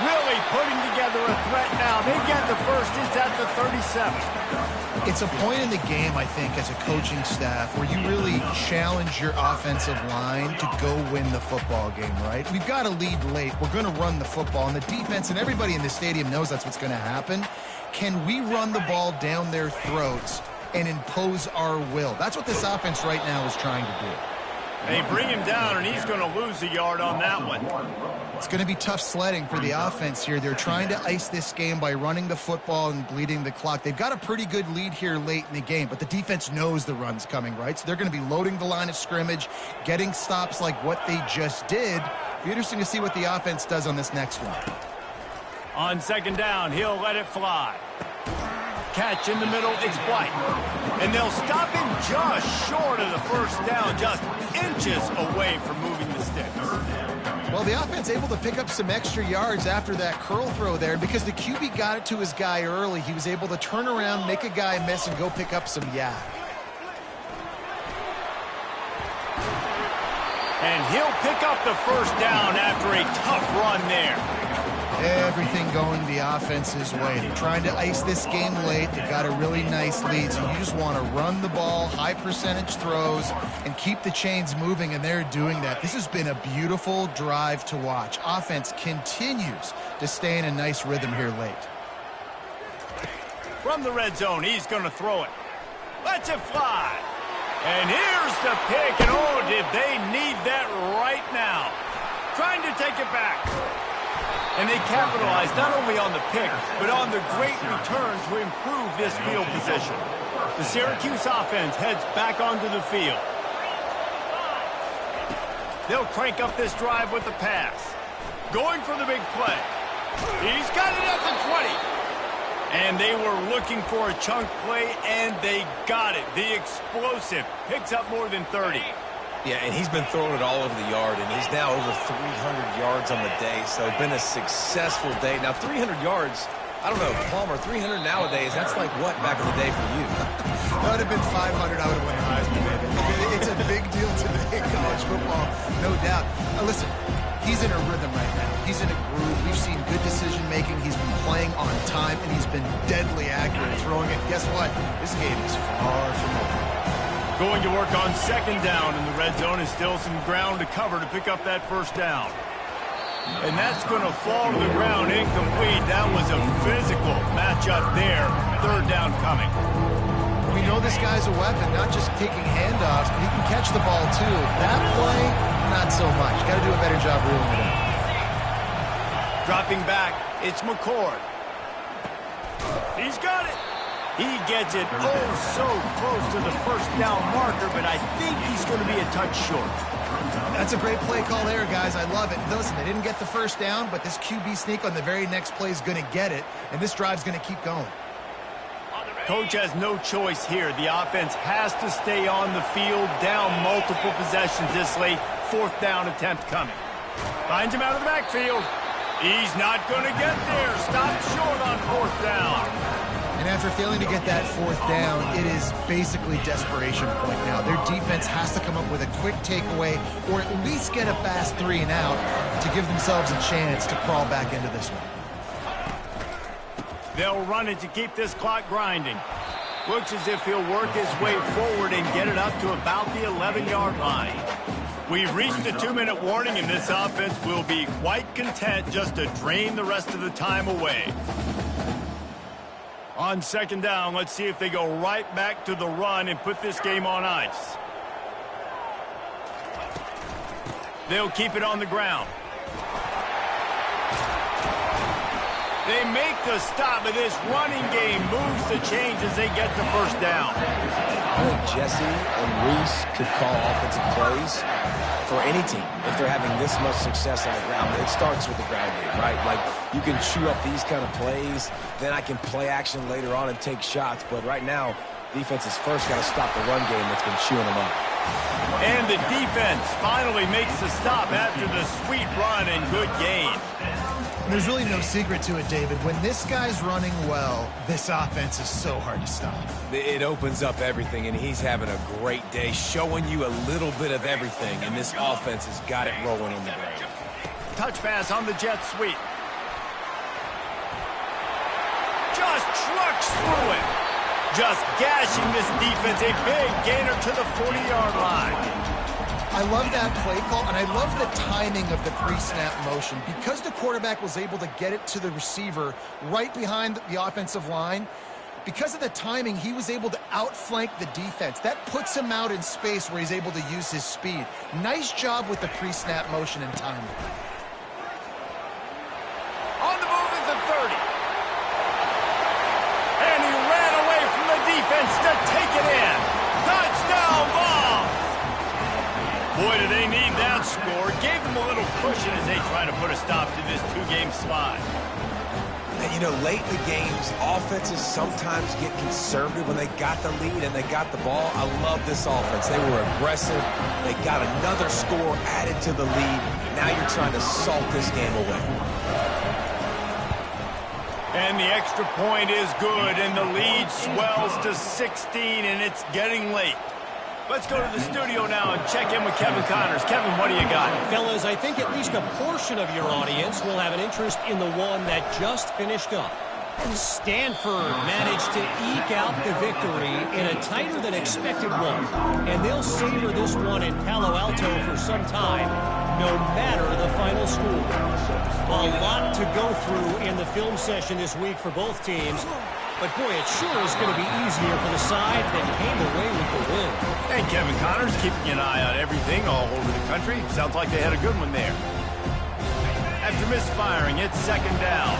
Speaker 1: Really putting together a threat now. They get the first. It's at the 37.
Speaker 3: It's a point in the game, I think, as a coaching staff where you really challenge your offensive line to go win the football game, right? We've got a lead late. We're going to run the football, and the defense and everybody in the stadium knows that's what's going to happen. Can we run the ball down their throats and impose our will? That's what this offense right now is trying to do.
Speaker 1: They bring him down, and he's going to lose a yard on that one.
Speaker 3: It's going to be tough sledding for the offense here. They're trying to ice this game by running the football and bleeding the clock. They've got a pretty good lead here late in the game, but the defense knows the run's coming, right? So they're going to be loading the line of scrimmage, getting stops like what they just did. It'll be interesting to see what the offense does on this next one.
Speaker 1: On 2nd down, he'll let it fly. Catch in the middle, it's White. And they'll stop him just short of the 1st down, just inches away from moving the sticks.
Speaker 3: Well, the offense able to pick up some extra yards after that curl throw there. Because the QB got it to his guy early, he was able to turn around, make a guy miss, and go pick up some yak.
Speaker 1: And he'll pick up the 1st down after a tough run there.
Speaker 3: Everything going the offense's way. They're trying to ice this game late. They've got a really nice lead, so you just want to run the ball, high percentage throws, and keep the chains moving, and they're doing that. This has been a beautiful drive to watch. Offense continues to stay in a nice rhythm here late.
Speaker 1: From the red zone, he's going to throw it. Lets it fly. And here's the pick, and oh, did they need that right now. Trying to take it back. And they capitalized not only on the pick, but on the great return to improve this field position. The Syracuse offense heads back onto the field. They'll crank up this drive with the pass. Going for the big play. He's got it at the 20. And they were looking for a chunk play, and they got it. The explosive picks up more than 30.
Speaker 2: Yeah, and he's been throwing it all over the yard, and he's now over 300 yards on the day, so it's been a successful day. Now, 300 yards, I don't know, Palmer, 300 nowadays, that's like what back in the day for you?
Speaker 3: That would have been 500. I would have won the Heisman, baby. It's a big deal today in college football, no doubt. Now, listen, he's in a rhythm right now. He's in a groove. We've seen good decision-making. He's been playing on time, and he's been deadly accurate throwing it. Guess what? This game is far from over.
Speaker 1: Going to work on 2nd down in the red zone, and still some ground to cover to pick up that 1st down. And that's going to fall to the ground incomplete. That was a physical matchup there. 3rd down coming.
Speaker 3: We know this guy's a weapon, not just taking handoffs, but he can catch the ball too. That play, not so much. Got to do a better job reeling it up.
Speaker 1: Dropping back, it's McCord. He's got it. He gets it oh so close to the 1st down marker, but I think he's going to be a touch short.
Speaker 3: That's a great play call there, guys. I love it. Listen, they didn't get the 1st down, but this QB sneak on the very next play is going to get it, and this drive's going to keep going.
Speaker 1: Coach has no choice here. The offense has to stay on the field, down multiple possessions this late. 4th down attempt coming. Finds him out of the backfield. He's not going to get there. Stopped short on 4th down.
Speaker 3: And after failing to get that 4th down, it is basically desperation point now. Their defense has to come up with a quick takeaway or at least get a fast 3 and out to give themselves a chance to crawl back into this one.
Speaker 1: They'll run it to keep this clock grinding. Looks as if he'll work his way forward and get it up to about the 11-yard line. We've reached the 2-minute warning, and this offense will be quite content just to drain the rest of the time away. On 2nd down, let's see if they go right back to the run and put this game on ice. They'll keep it on the ground. They make the stop, but this running game moves the chains as they get the first down.
Speaker 2: I think Jesse and Reese could call offensive plays for any team if they're having this much success on the ground. It starts with the ground game, right? Like, you can chew up these kind of plays, then I can play action later on and take shots. But right now, defense has first got to stop the run game that's been chewing them up.
Speaker 1: And the defense finally makes the stop after the sweet run and good gain.
Speaker 3: There's really no secret to it, David. When this guy's running well, this offense is so hard to stop.
Speaker 2: It opens up everything, and he's having a great day, showing you a little bit of everything, and this offense has got it rolling on the ground.
Speaker 1: Touch pass on the jet sweep. Just trucks through it. Just gashing this defense, a big gainer to the 40-yard line.
Speaker 3: I love that play call, and I love the timing of the pre-snap motion. Because the quarterback was able to get it to the receiver right behind the offensive line, because of the timing, he was able to outflank the defense. That puts him out in space where he's able to use his speed. Nice job with the pre-snap motion and timing.
Speaker 1: On the move is the 30. And he ran away from the defense to take it in. Touchdown ball! Boy, do they need that score. Gave them a little cushion as they try to put a stop to this two-game slide.
Speaker 2: And, you know, late in the games, offenses sometimes get conservative when they got the lead and they got the ball. I love this offense. They were aggressive. They got another score added to the lead. Now you're trying to salt this game away.
Speaker 1: And the extra point is good, and the lead swells to 16, and it's getting late. Let's go to the studio now and check in with Kevin Connors. Kevin, what do you got?
Speaker 4: Fellas, I think at least a portion of your audience will have an interest in the one that just finished up. Stanford managed to eke out the victory in a tighter than expected one, and they'll savor this one in Palo Alto for some time, no matter the final score. A lot to go through in the film session this week for both teams. But, boy, it sure is going to be easier for the side that came away with the win.
Speaker 1: Hey, Kevin Connors, keeping an eye on everything all over the country. Sounds like they had a good one there. After misfiring, it's second down.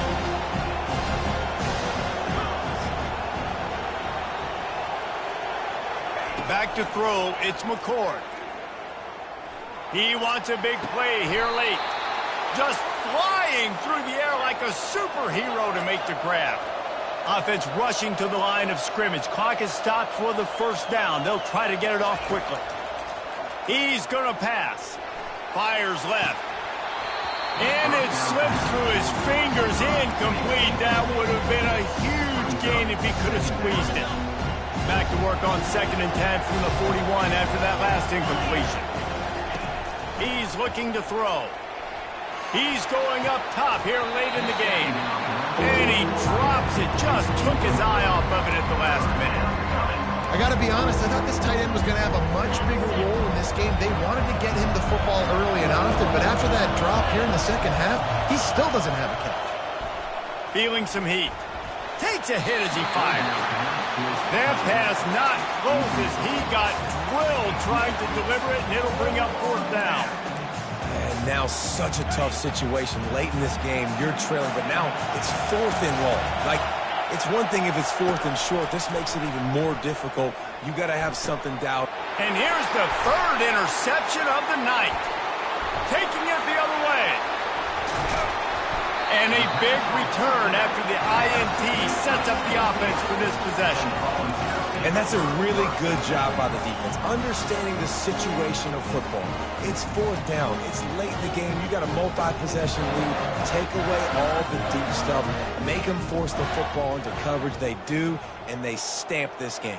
Speaker 1: Back to throw, it's McCord. He wants a big play here late. Just flying through the air like a superhero to make the grab. Offense rushing to the line of scrimmage. Clock is stopped for the first down. They'll try to get it off quickly. He's going to pass. Fires left. And it slips through his fingers. Incomplete. That would have been a huge gain if he could have squeezed it. Back to work on 2nd and 10 from the 41 after that last incompletion. He's looking to throw. He's going up top here late in the game. And he drops it. Just took his eye off of it at the last minute.
Speaker 3: I got to be honest, I thought this tight end was going to have a much bigger role in this game. They wanted to get him the football early and often, but after that drop here in the second half, he still doesn't have a catch.
Speaker 1: Feeling some heat. Takes a hit as he fires. That pass not close as he got drilled trying to deliver it, and it'll bring up 4th down.
Speaker 2: And now such a tough situation. Late in this game, you're trailing, but now it's 4th and long. Like, it's one thing if it's 4th and short. This makes it even more difficult. You got to have something down.
Speaker 1: And here's the 3rd interception of the night. Taking it the other way. And a big return after the INT sets up the offense for this possession.
Speaker 2: And that's a really good job by the defense, understanding the situation of football. It's 4th down. It's late in the game. You got a multi-possession lead. Take away all the deep stuff. Make them force the football into coverage. They do, and they stamp this game.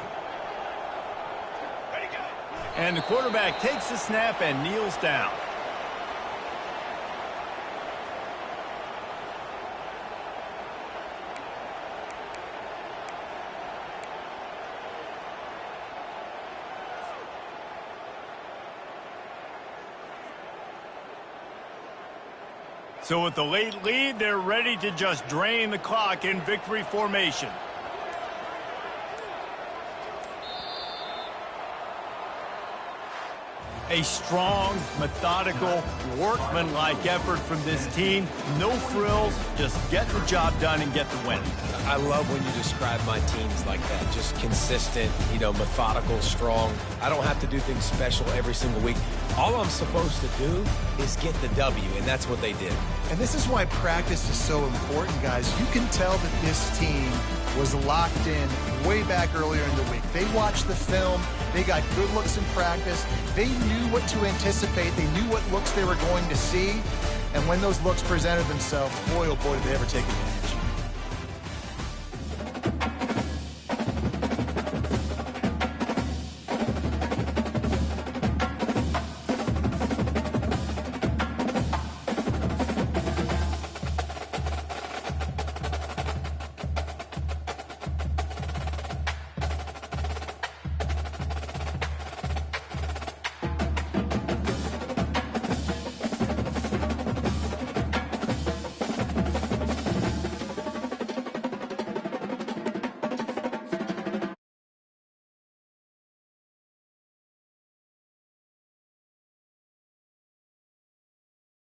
Speaker 1: And the quarterback takes the snap and kneels down. So with the late lead, they're ready to just drain the clock in victory formation. A strong, methodical, workmanlike effort from this team. No frills, just get the job done and get the win.
Speaker 2: I love when you describe my teams like that. Just consistent, methodical, strong. I don't have to do things special every single week. All I'm supposed to do is get the W, and that's what they did.
Speaker 3: And this is why practice is so important, guys. You can tell that this team was locked in way back earlier in the week. They watched the film. They got good looks in practice. They knew what to anticipate. They knew what looks they were going to see. And when those looks presented themselves, boy, oh boy, did they ever take advantage.